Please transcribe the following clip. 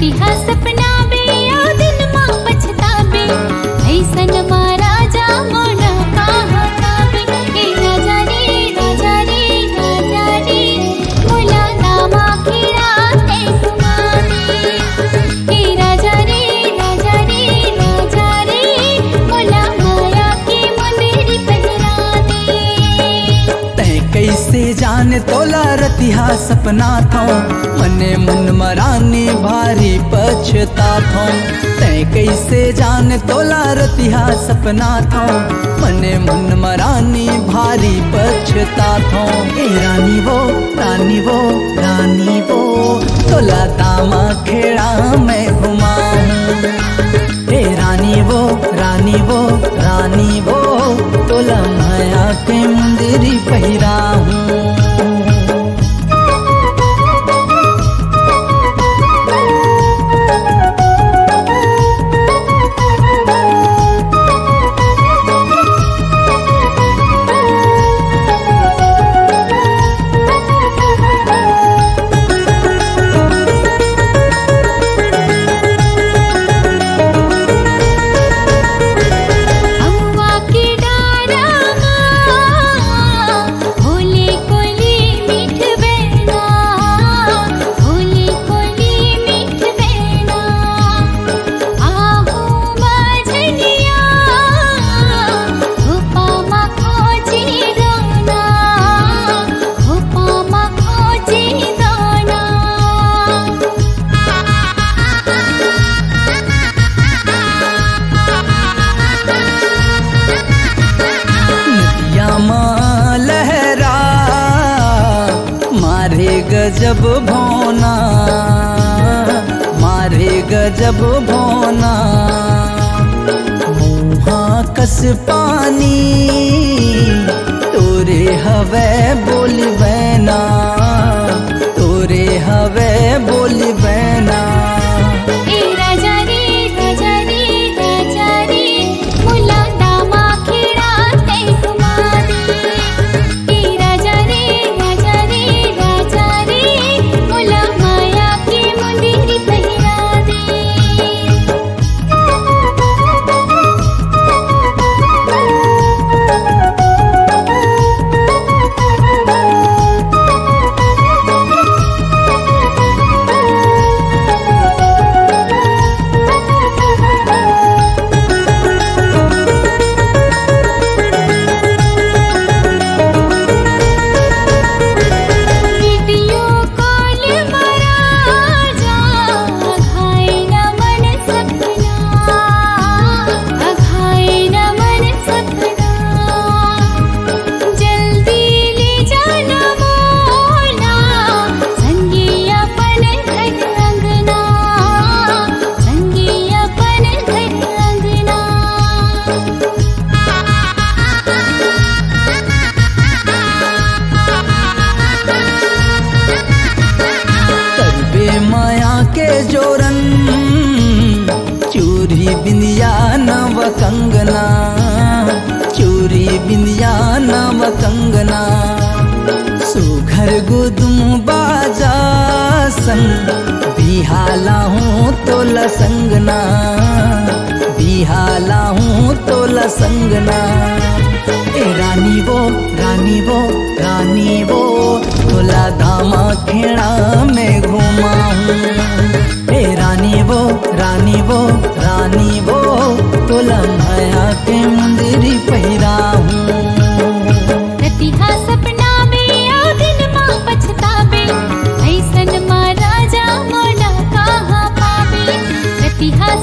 रतिहा सपना बे आ दिन मां पछताबे ऐसन मां राजा मोना कहाँ काबे। ए राजा रे राजा रे राजा रे मोला दामा खीरा ते घुमावे। ए राजा रे राजा रे राजा रे मोला माया के मुंदरी पहरा दे। तै कैसे जाने तोला रतिहा सपना थो मने मन मरानी भारी पछता थो। तै कैसे जाने तोला रतिहा सपना थो मने मन मरानी भारी पछता थो। ए रानी वो रानी वो रानी वो तोला दामा खेड़ा मैं घुमाऊं। ए रानी वो रानी वो रानी वो तोला माया के मुंदरी पहिराऊं। गजब भौना मारे गजब भौना मुहा कस पानी तोरे हवे बोली बैना तोरे हवे बोली बैना। जोरन चूरी बिंदिया नव कंगना चूरी बिंदिया नव कंगना सुघर गुदुम बाजा संग बिहाला हूँ तो लसंगना बिहाला हूँ तो लसंगना। ए रानी वो रानी वो रानी वो तोला दामा खेड़ा में घुमाऊं। ए रानी वो रानी वो रानी वो तोला माया के मुंदरी पहिराऊं। रतिहा सपना में आ दिन मां पछताबे ऐसन मां राजा मोना कहाँ पावे। रतिहा